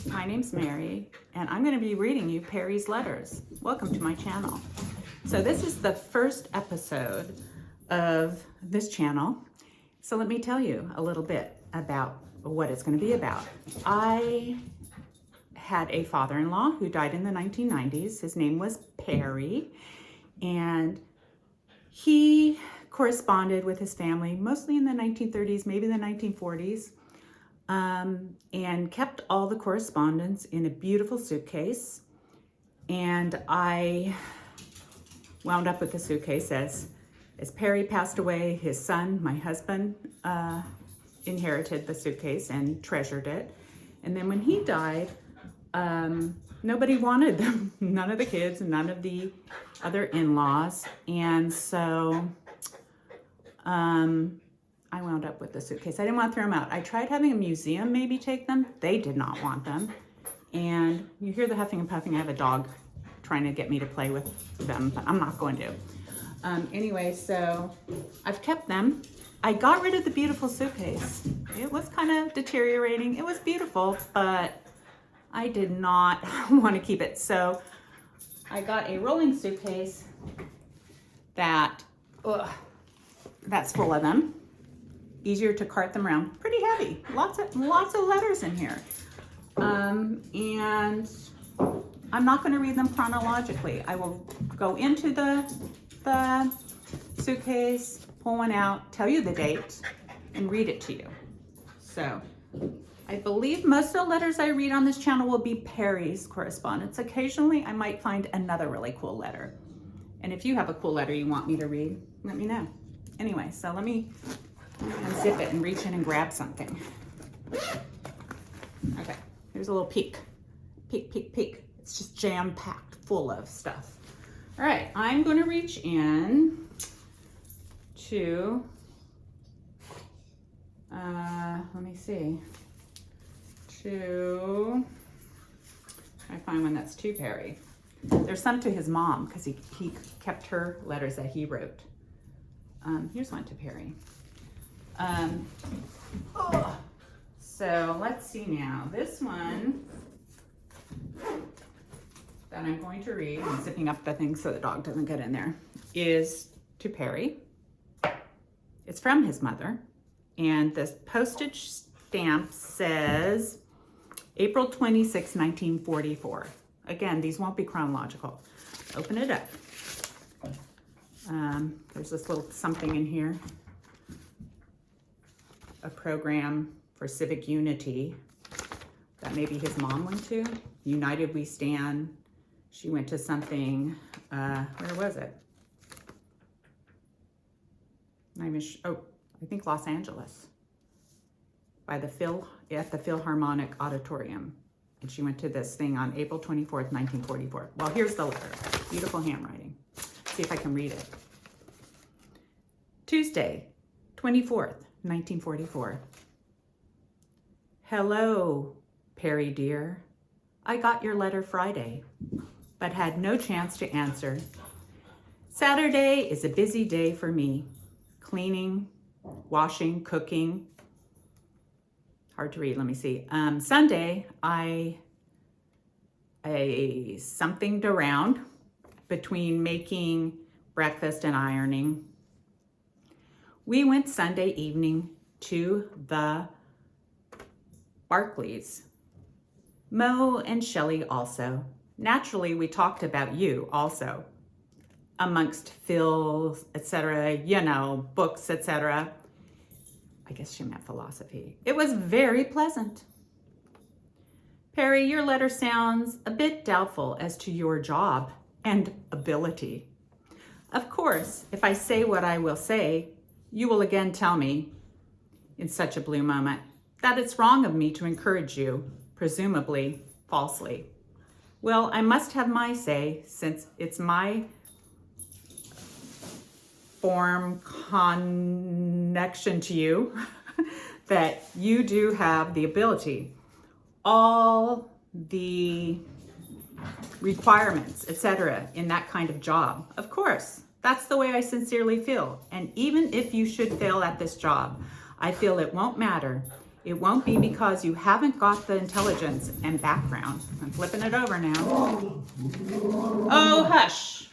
My name's Mary, and I'm going to be reading you Perry's letters. Welcome to my channel. So this is the first episode of this channel. So let me tell you a little bit about what it's going to be about. I had a father-in-law who died in the 1990s. His name was Perry, and he corresponded with his family mostly in the 1930s, maybe the 1940s. And kept all the correspondence in a beautiful suitcase. And I wound up with the suitcase as Perry passed away. His son, my husband, inherited the suitcase and treasured it. And then when he died, nobody wanted them. None of the kids, none of the other in-laws. And so I wound up with the suitcase. I didn't want to throw them out. I tried having a museum maybe take them. They did not want them. And you hear the huffing and puffing. I have a dog trying to get me to play with them, but I'm not going to. Anyway, so I've kept them. I got rid of the beautiful suitcase. It was kind of deteriorating. It was beautiful, but I did not want to keep it. So I got a rolling suitcase that's full of them. Easier to cart them around. Pretty heavy. Lots of letters in here. And I'm not going to read them chronologically. I will go into the suitcase, pull one out, tell you the date, and read it to you. So I believe most of the letters I read on this channel will be Perry's correspondence. Occasionally I might find another really cool letter. And if you have a cool letter you want me to read, let me know. Anyway, so let me unzip it and reach in and grab something. Okay, here's a little peek. Peek. It's just jam-packed full of stuff. All right, I'm going to reach in to, let me see, I find one that's to Perry. There's some to his mom because he kept her letters that he wrote. Here's one to Perry. So let's see now. This one that I'm going to read, I'm zipping up the thing so the dog doesn't get in there, is to Perry. It's from his mother, and the postage stamp says April 26, 1944. Again, these won't be chronological. Open it up. There's this little something in here. A program for civic unity that maybe his mom went to. United We Stand. She went to something, where was it? Not even I think Los Angeles. At the Philharmonic Auditorium. And she went to this thing on April 24th, 1944. Well, here's the letter. Beautiful handwriting. See if I can read it. Tuesday, 24th, 1944. Hello, Perry dear. I got your letter Friday, but had no chance to answer. Saturday is a busy day for me. Cleaning, washing, cooking. Hard to read, let me see. Sunday, I somethinged around between making breakfast and ironing. We went Sunday evening to the Barclays. Mo and Shelley also. Naturally, we talked about you also. Amongst Phil's, etc., books, etc. I guess she meant philosophy. It was very pleasant. Perry, your letter sounds a bit doubtful as to your job and ability. Of course, if I say what I will say, you will again tell me, in such a blue moment, that it's wrong of me to encourage you, presumably falsely. Well, I must have my say, since it's my form connection to you, that you do have the ability, all the requirements, etc., in that kind of job. Of course, that's the way I sincerely feel. And even if you should fail at this job, I feel it won't matter. It won't be because you haven't got the intelligence and background. I'm flipping it over now. Oh, hush.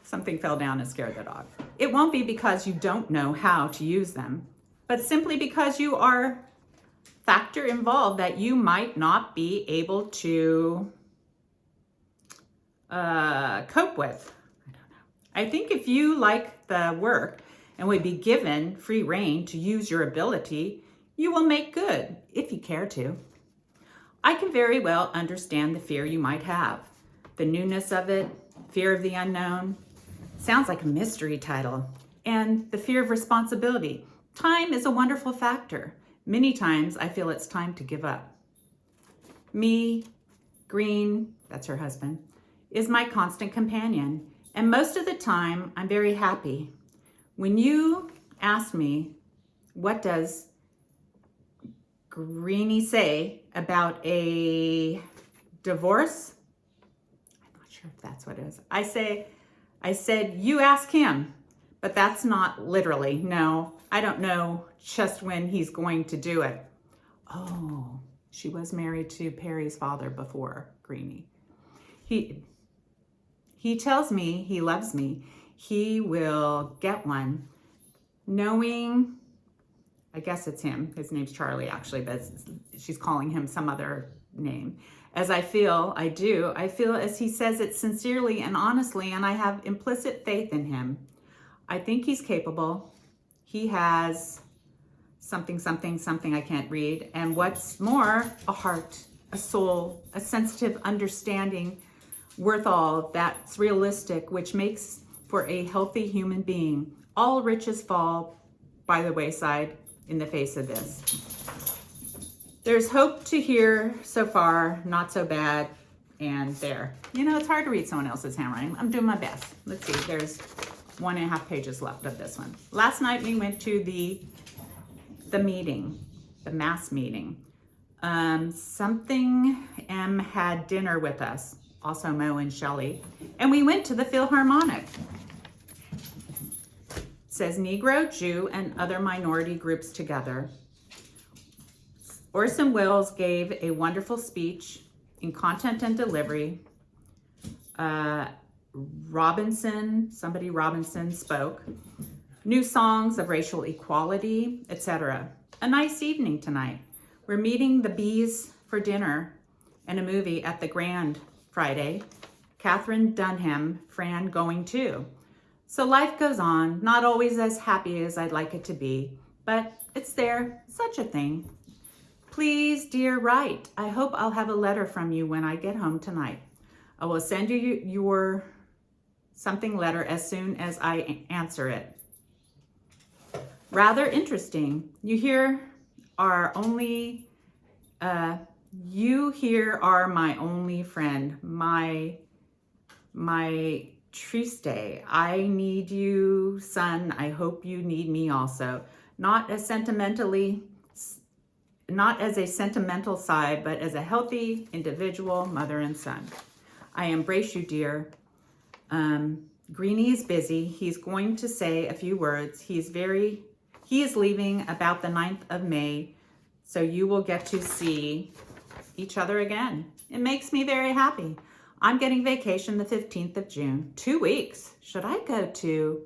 Something fell down and scared the dog. It won't be because you don't know how to use them, but simply because you are factor involved that you might not be able to cope with. I don't know. I think if you like the work and would be given free rein to use your ability, you will make good if you care to. I can very well understand the fear you might have. The newness of it, fear of the unknown. Sounds like a mystery title. And the fear of responsibility. Time is a wonderful factor. Many times I feel it's time to give up. Me, Green, that's her husband, is my constant companion. And most of the time I'm very happy. When you ask me, what does Greenie say about a divorce? I'm not sure if that's what it is. I said, you ask him, but that's not literally. No, I don't know just when he's going to do it. Oh, she was married to Perry's father before Greenie. He tells me he loves me. He will get one, knowing, I guess it's him. His name's Charlie, actually, but she's calling him some other name. As I feel as he says it sincerely and honestly, and I have implicit faith in him. I think he's capable. He has something I can't read. And what's more, a heart, a soul, a sensitive understanding worth all that's realistic, which makes for a healthy human being. All riches fall by the wayside in the face of this. There's hope to hear so far, not so bad, and there. You know, it's hard to read someone else's handwriting. I'm doing my best. Let's see, there's 1.5 pages left of this one. Last night we went to the meeting, the mass meeting. Something M had dinner with us, also Mo and Shelley, and we went to the Philharmonic. It says Negro, Jew, and other minority groups together. Orson Welles gave a wonderful speech in content and delivery. Robinson spoke. New songs of racial equality, etc. A nice evening tonight. We're meeting the Bees for dinner and a movie at the Grand Friday. Catherine Dunham, Fran going too. So life goes on, not always as happy as I'd like it to be, but it's there, such a thing. Please, dear, write. I hope I'll have a letter from you when I get home tonight. I will send you your something letter as soon as I answer it. Rather interesting. You here are my only friend, my triste. I need you, son. I hope you need me also. Not as a sentimental side, but as a healthy individual, mother and son. I embrace you, dear. Greenie is busy. He's going to say a few words. He is leaving about the 9th of May, so you will get to see each other again. It makes me very happy. I'm getting vacation the 15th of June, 2 weeks. Should I go to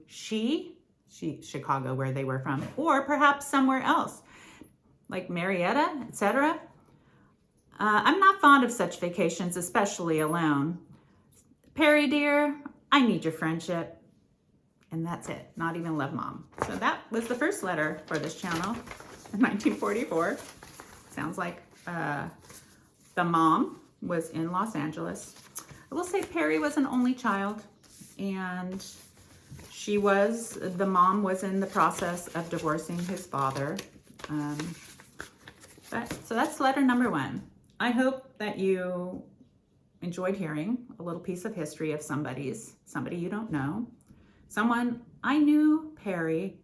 Chicago, where they were from, or perhaps somewhere else, like Marietta, etc.? I'm not fond of such vacations, especially alone. Perry, dear, I need your friendship. And that's it, not even love, Mom. So that was the first letter for this channel in 1944. Sounds like the mom was in Los Angeles. I will say Perry was an only child, and the mom was in the process of divorcing his father. So that's letter number 1. I hope that you enjoyed hearing a little piece of history of somebody you don't know. Someone, I knew Perry,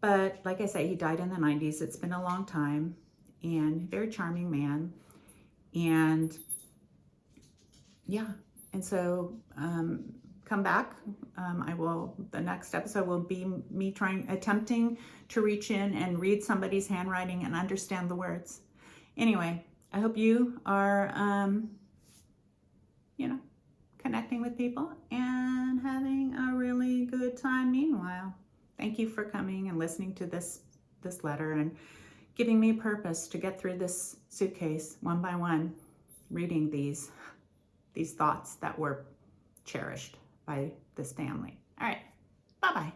but like I say, he died in the 90s. It's been a long time, and very charming man. And yeah, and so a come back. The next episode will be me attempting to reach in and read somebody's handwriting and understand the words. Anyway, I hope you are, connecting with people and having a really good time meanwhile. Thank you for coming and listening to this letter and giving me purpose to get through this suitcase one by one, reading these thoughts that were cherished by this family. All right, bye-bye.